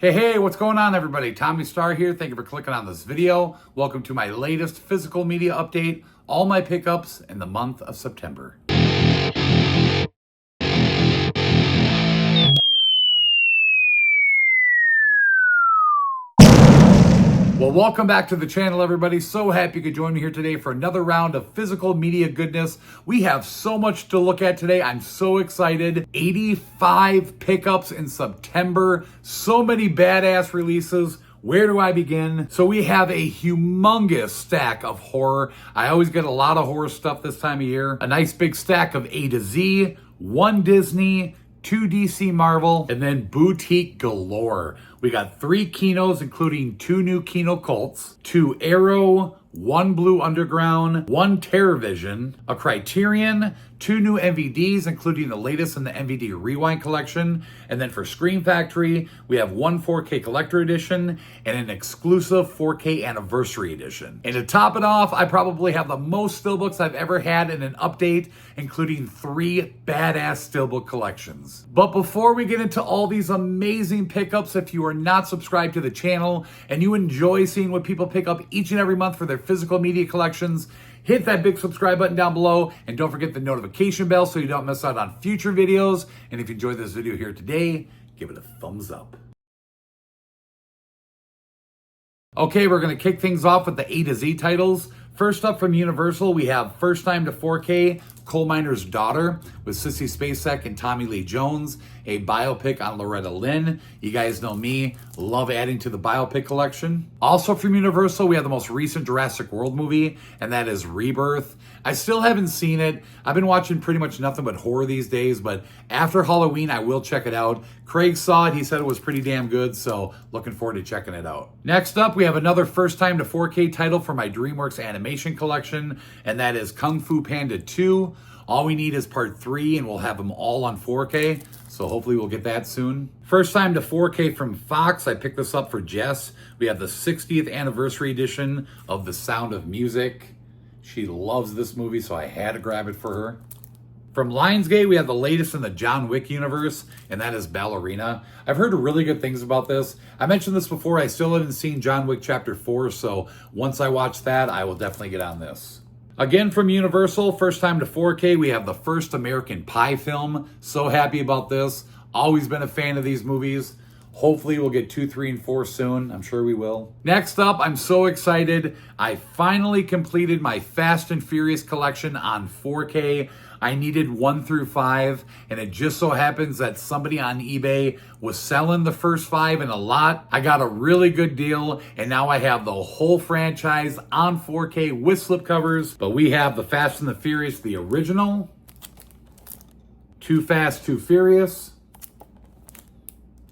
Hey, what's going on everybody? Tommy Star here. Thank you for clicking on this video. Welcome to my latest physical media update, all my pickups in the month of September. Well, welcome back to the channel, everybody. So happy you could join me here today for another round of physical media goodness. We have so much to look at today. I'm so excited. 85 pickups in September. So many badass releases. Where do I begin? So we have a humongous stack of horror. I always get a lot of horror stuff this time of year. A nice big stack of A to Z, one Disney, 2 DC Marvel, and then boutique galore. We got 3 Kinos, including 2 new Kino Cults, 2 Arrow, 1 Blue Underground, 1 TerrorVision, a Criterion, 2 new MVDs, including the latest in the MVD Rewind collection. And then for Scream Factory, we have 1 4K Collector Edition and an exclusive 4K Anniversary Edition. And to top it off, I probably have the most Steelbooks I've ever had in an update, including 3 badass Steelbook collections. But before we get into all these amazing pickups, if you are not subscribed to the channel and you enjoy seeing what people pick up each and every month for their physical media collections, hit that big subscribe button down below and don't forget the notification bell so you don't miss out on future videos. And if you enjoyed this video here today, give it a thumbs up. Okay, we're going to kick things off with the A to Z titles. First up from Universal, we have First Time to 4K, Coal Miner's Daughter with Sissy Spacek and Tommy Lee Jones, a biopic on Loretta Lynn. You guys know me, love adding to the biopic collection. Also from Universal, we have the most recent Jurassic World movie, and that is Rebirth. I still haven't seen it. I've been watching pretty much nothing but horror these days, but after Halloween, I will check it out. Craig saw it. He said it was pretty damn good, so looking forward to checking it out. Next up, we have another First Time to 4K title for my DreamWorks animation collection, and that is Kung Fu Panda 2. All we need is part 3, and we'll have them all on 4K, so hopefully we'll get that soon. First Time to 4K from Fox. I picked this up for Jess. We have the 60th anniversary edition of The Sound of Music. She loves this movie, so I had to grab it for her. From Lionsgate, we have the latest in the John Wick universe, and that is Ballerina. I've heard really good things about this. I mentioned this before, I still haven't seen John Wick Chapter 4, so once I watch that, I will definitely get on this. Again from Universal, First Time to 4K, we have the first American Pie film. So happy about this. Always been a fan of these movies. Hopefully we'll get 2, 3, and 4 soon. I'm sure we will. Next up, I'm so excited. I finally completed my Fast and Furious collection on 4K. I needed 1 through 5, and it just so happens that somebody on eBay was selling the first 5 in a lot. I got a really good deal, and now I have the whole franchise on 4K with slipcovers. But we have the Fast and the Furious, the original, Too Fast, Too Furious.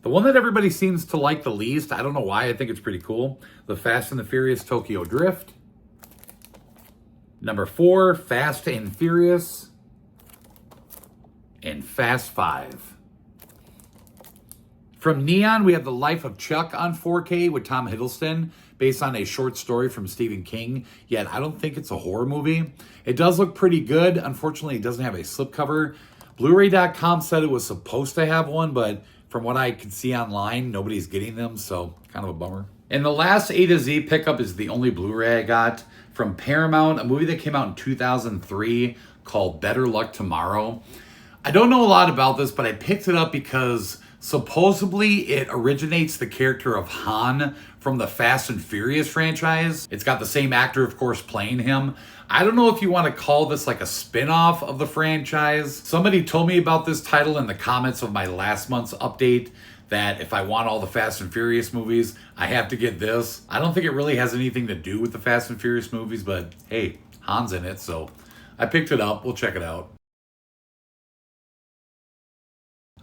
The one that everybody seems to like the least, I don't know why, I think it's pretty cool, the Fast and the Furious Tokyo Drift. Number 4, Fast and Furious. And Fast 5. From Neon, we have The Life of Chuck on 4K with Tom Hiddleston, based on a short story from Stephen King, yet I don't think it's a horror movie. It does look pretty good. Unfortunately, it doesn't have a slipcover. Blu-ray.com said it was supposed to have one, but from what I could see online, nobody's getting them, so kind of a bummer. And the last A to Z pickup is the only Blu-ray I got from Paramount, a movie that came out in 2003 called Better Luck Tomorrow. I don't know a lot about this, but I picked it up because supposedly it originates the character of Han from the Fast and Furious franchise. It's got the same actor, of course, playing him. I don't know if you want to call this like a spin-off of the franchise. Somebody told me about this title in the comments of my last month's update, that if I want all the Fast and Furious movies, I have to get this. I don't think it really has anything to do with the Fast and Furious movies, but hey, Han's in it, so I picked it up. We'll check it out.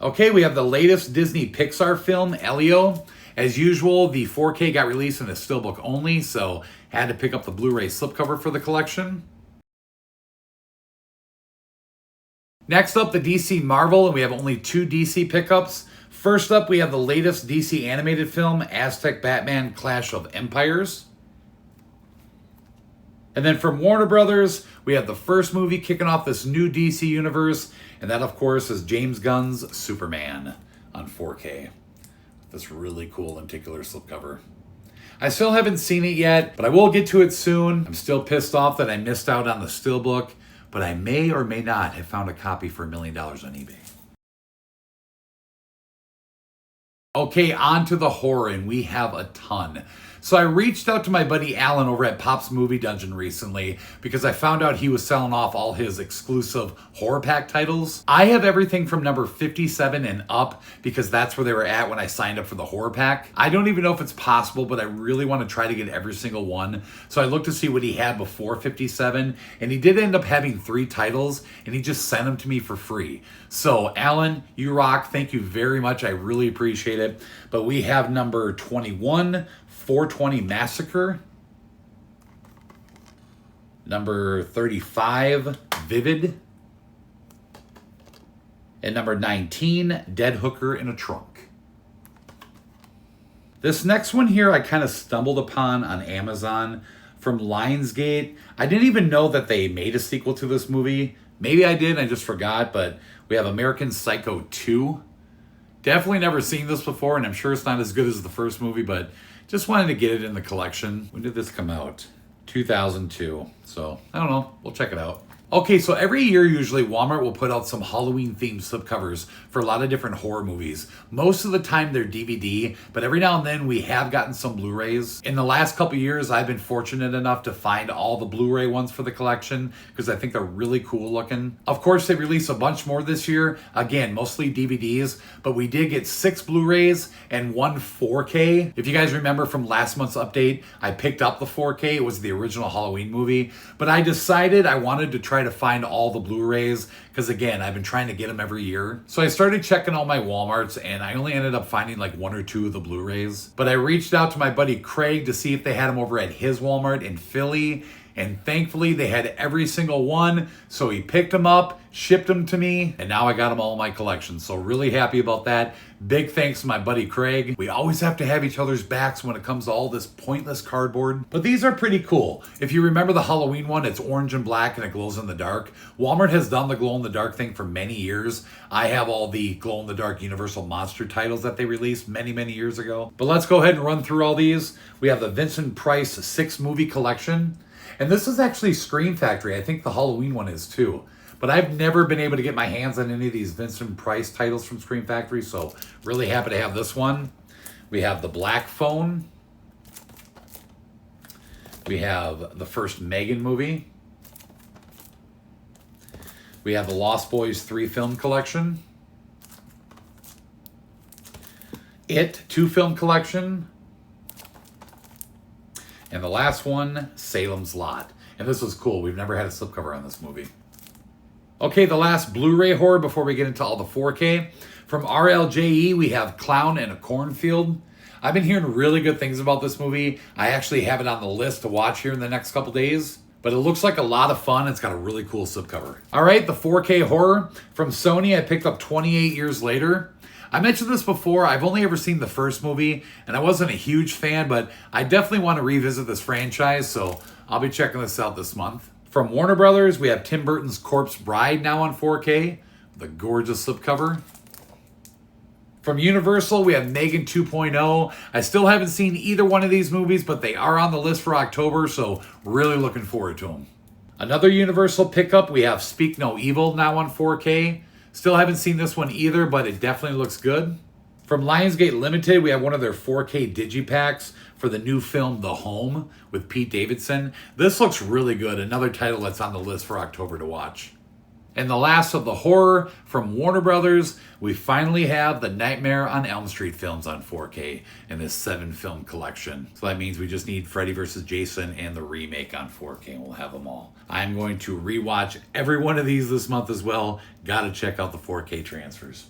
Okay, we have the latest Disney Pixar film, Elio. As usual, the 4K got released in a Steelbook only, so had to pick up the Blu-ray slipcover for the collection. Next up, the DC Marvel, and we have only 2 DC pickups. First up, we have the latest DC animated film, Aztec Batman Clash of Empires. And then from Warner Brothers, we have the first movie kicking off this new DC universe, and that, of course, is James Gunn's Superman on 4K. this really cool lenticular slipcover. I still haven't seen it yet, but I will get to it soon. I'm still pissed off that I missed out on the Steelbook, but I may or may not have found a copy for $1 million on eBay. Okay, on to the horror, and we have a ton. So I reached out to my buddy Alan over at Pop's Movie Dungeon recently because I found out he was selling off all his exclusive horror pack titles. I have everything from number 57 and up because that's where they were at when I signed up for the horror pack. I don't even know if it's possible, but I really want to try to get every single one. So I looked to see what he had before 57, and he did end up having 3 titles, and he just sent them to me for free. So Alan, you rock. Thank you very much. I really appreciate it. But we have number 21, 420 Massacre, number 35, Vivid, and number 19, Dead Hooker in a Trunk. This next one here I kind of stumbled upon on Amazon from Lionsgate. I didn't even know that they made a sequel to this movie. Maybe I did, I just forgot, but we have American Psycho 2. Definitely never seen this before, and I'm sure it's not as good as the first movie, but just wanted to get it in the collection. When did this come out? 2002. So, I don't know. We'll check it out. Okay, so every year usually Walmart will put out some Halloween themed slipcovers for a lot of different horror movies. Most of the time they're DVD, but every now and then we have gotten some Blu-rays. In the last couple years, I've been fortunate enough to find all the Blu-ray ones for the collection because I think they're really cool looking. Of course, they released a bunch more this year. Again, mostly DVDs, but we did get 6 Blu-rays and 1 4K. If you guys remember from last month's update, I picked up the 4K. It was the original Halloween movie, but I decided I wanted to try to find all the Blu-rays because again, I've been trying to get them every year. So I started checking all my Walmarts and I only ended up finding like 1 or 2 of the Blu-rays. But I reached out to my buddy Craig to see if they had them over at his Walmart in Philly, and thankfully they had every single one. So he picked them up, shipped them to me, and now I got them all in my collection. So really happy about that. Big thanks to my buddy Craig. We always have to have each other's backs when it comes to all this pointless cardboard. But these are pretty cool. If you remember the Halloween one, it's orange and black and it glows in the dark. Walmart has done the glow in the dark thing for many years. I have all the glow in the dark Universal Monster titles that they released many, many years ago. But let's go ahead and run through all these. We have the Vincent Price 6 movie collection. And this is actually Scream Factory. I think the Halloween one is too. But I've never been able to get my hands on any of these Vincent Price titles from Scream Factory, so really happy to have this one. We have The Black Phone. We have the first Megan movie. We have the Lost Boys 3 film collection. It 2 film collection. And the last one, Salem's Lot. And this was cool. We've never had a slipcover on this movie. Okay, the last Blu-ray horror before we get into all the 4K. From RLJE, we have Clown in a Cornfield. I've been hearing really good things about this movie. I actually have it on the list to watch here in the next couple days. But it looks like a lot of fun. It's got a really cool slipcover. All right, the 4K horror. From Sony, I picked up 28 Years Later. I mentioned this before, I've only ever seen the first movie, and I wasn't a huge fan, but I definitely want to revisit this franchise, so I'll be checking this out this month. From Warner Brothers, we have Tim Burton's Corpse Bride now on 4K, the gorgeous slipcover. From Universal, we have Megan 2.0. I still haven't seen either one of these movies, but they are on the list for October, so really looking forward to them. Another Universal pickup, we have Speak No Evil now on 4K. Still haven't seen this one either, but it definitely looks good. From Lionsgate Limited, we have one of their 4K digipacks for the new film The Home with Pete Davidson. This looks really good. Another title that's on the list for October to watch. And the last of the horror from Warner Brothers, we finally have the Nightmare on Elm Street films on 4K in this 7-film collection. So that means we just need Freddy vs. Jason and the remake on 4K, and we'll have them all. I'm going to rewatch every one of these this month as well. Gotta check out the 4K transfers.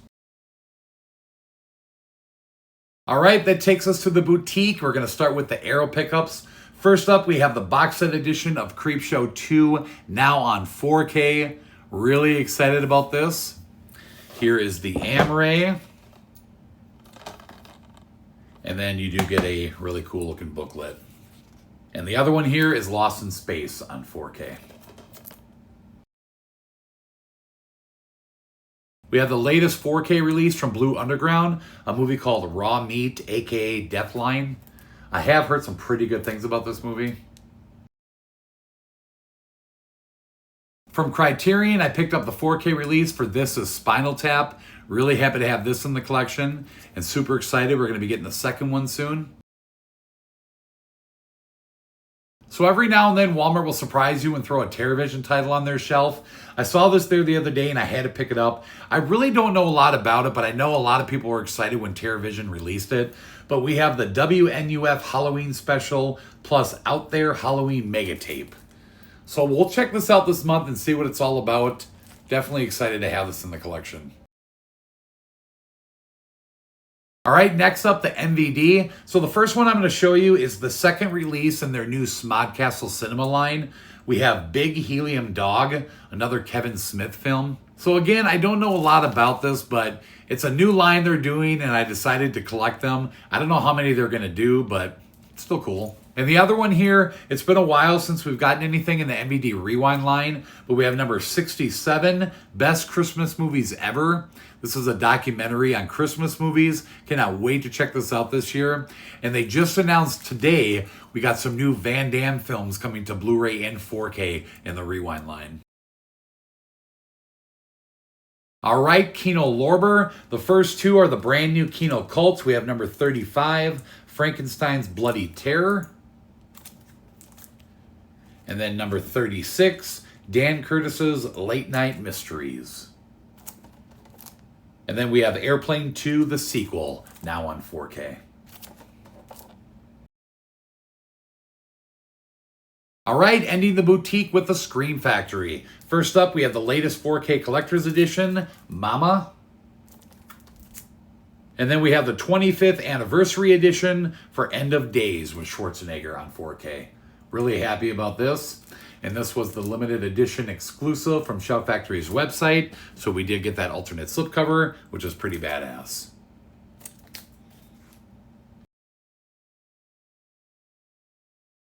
All right, that takes us to the boutique. We're gonna start with the Arrow pickups. First up, we have the box set edition of Creepshow 2, now on 4K. Really excited about this. Here is the Amray. And then you do get a really cool looking booklet. And the other one here is Lost in Space on 4K. We have the latest 4K release from Blue Underground, a movie called Raw Meat, aka Deathline. I have heard some pretty good things about this movie. From Criterion, I picked up the 4K release for This Is Spinal Tap. Really happy to have this in the collection and super excited. We're going to be getting the second one soon. So every now and then, Walmart will surprise you and throw a TerraVision title on their shelf. I saw this there the other day and I had to pick it up. I really don't know a lot about it, but I know a lot of people were excited when TerraVision released it. But we have the WNUF Halloween Special plus Out There Halloween Mega Tape. So we'll check this out this month and see what it's all about. Definitely excited to have this in the collection. All right, next up, the MVD. So the first one I'm going to show you is the second release in their new Smodcastle Cinema line. We have Big Helium Dog, another Kevin Smith film. So again, I don't know a lot about this, but it's a new line they're doing and I decided to collect them. I don't know how many they're going to do, but it's still cool. And the other one here, it's been a while since we've gotten anything in the MVD Rewind line, but we have number 67, Best Christmas Movies Ever. This is a documentary on Christmas movies. Cannot wait to check this out this year. And they just announced today we got some new Van Damme films coming to Blu-ray and 4K in the Rewind line. All right, Kino Lorber. The first two are the brand new Kino Cults. We have number 35, Frankenstein's Bloody Terror. And then number 36, Dan Curtis's Late Night Mysteries. And then we have Airplane 2, the sequel, now on 4K. All right, ending the boutique with the Scream Factory. First up, we have the latest 4K Collector's Edition, Mama. And then we have the 25th Anniversary Edition for End of Days with Schwarzenegger on 4K. Really happy about this. And this was the limited edition exclusive from Shout Factory's website. So we did get that alternate slipcover, which is pretty badass.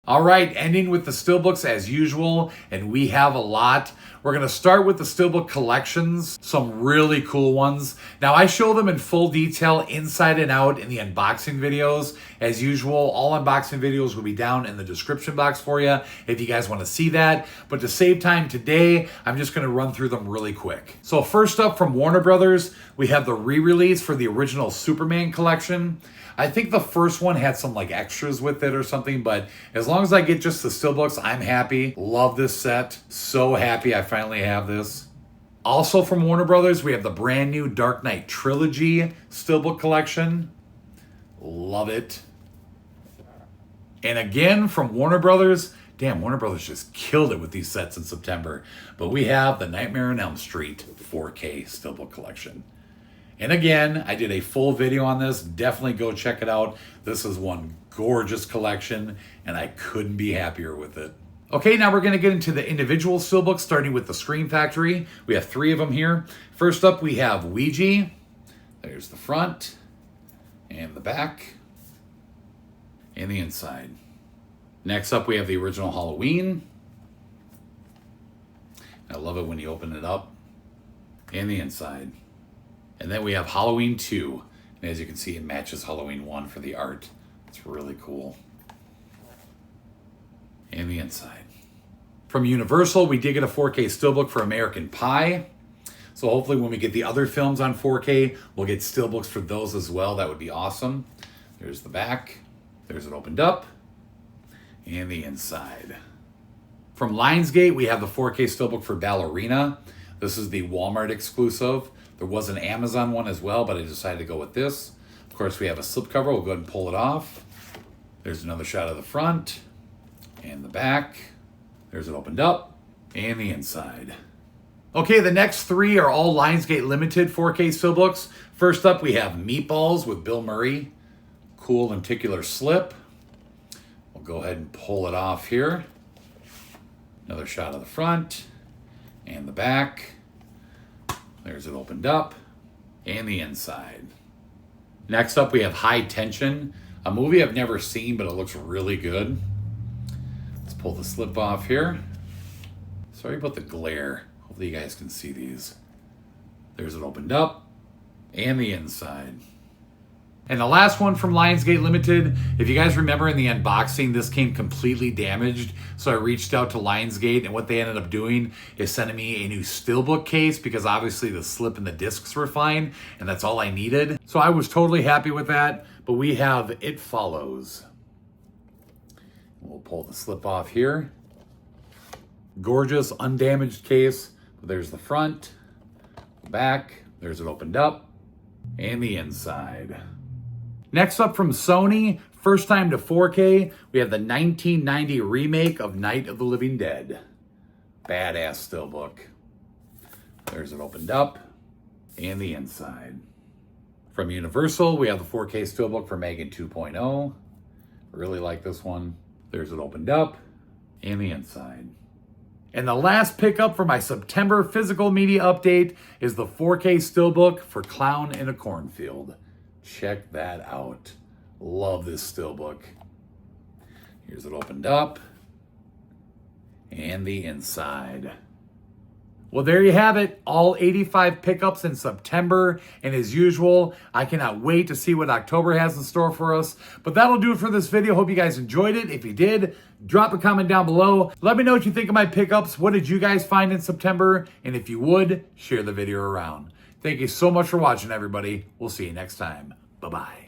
All right, ending with the Steelbooks as usual, and we have a lot. We're gonna start with the Steelbook collections, some really cool ones. Now I show them in full detail inside and out in the unboxing videos. As usual, all unboxing videos will be down in the description box for you if you guys wanna see that. But to save time today, I'm just gonna run through them really quick. So first up from Warner Brothers, we have the re-release for the original Superman collection. I think the first one had some like extras with it or something, but as long as I get just the Steelbooks, I'm happy. Love this set. So happy I finally have this. Also from Warner Brothers, we have the brand new Dark Knight Trilogy Steelbook collection. Love it. And again from Warner Brothers, damn, Warner Brothers just killed it with these sets in September. But we have the Nightmare on Elm Street 4K Steelbook collection. And again, I did a full video on this. Definitely go check it out. This is one gorgeous collection, and I couldn't be happier with it. Okay, now we're going to get into the individual Steelbooks, starting with the Scream Factory. We have 3 of them here. First up, we have Ouija. There's the front, and the back, and the inside. Next up, we have the original Halloween. I love it when you open it up, and the inside. And then we have Halloween 2. And as you can see, it matches Halloween 1 for the art. It's really cool. And the inside. From Universal, we did get a 4K Steelbook for American Pie. So hopefully when we get the other films on 4K, we'll get Steelbooks for those as well. That would be awesome. There's the back. There's it opened up. And the inside. From Lionsgate, we have the 4K Steelbook for Ballerina. This is the Walmart exclusive. There was an Amazon one as well, but I decided to go with this. Of course, we have a slipcover. We'll go ahead and pull it off. There's another shot of the front and the back. There's it opened up and the inside. Okay, the next 3 are all Lionsgate Limited 4K Steelbooks. First up, we have Meatballs with Bill Murray. Cool lenticular slip. We'll go ahead and pull it off here. Another shot of the front and the back. There's it opened up and the inside. Next up, we have High Tension, a movie I've never seen, but it looks really good. Let's pull the slip off here. Sorry about the glare. Hopefully you guys can see these. There's it opened up. And the inside. And the last one from Lionsgate Limited, if you guys remember in the unboxing, this came completely damaged. So I reached out to Lionsgate, and what they ended up doing is sending me a new Steelbook case because obviously the slip and the discs were fine, and that's all I needed. So I was totally happy with that, but we have It Follows. We'll pull the slip off here. Gorgeous, undamaged case. There's the front, back, there's it opened up, and the inside. Next up from Sony, first time to 4K, we have the 1990 remake of Night of the Living Dead. Badass Steelbook. There's it opened up, and the inside. From Universal, we have the 4K Steelbook for Megan 2.0. Really like this one. There's it opened up, and the inside. And the last pickup for my September physical media update is the 4K Steelbook for Clown in a Cornfield. Check that out. Love this Steelbook. Here's it opened up. And the inside. Well, there you have it. All 85 pickups in September. And as usual, I cannot wait to see what October has in store for us. But that'll do it for this video. Hope you guys enjoyed it. If you did, drop a comment down below. Let me know what you think of my pickups. What did you guys find in September? And if you would, share the video around. Thank you so much for watching, everybody. We'll see you next time. Bye-bye.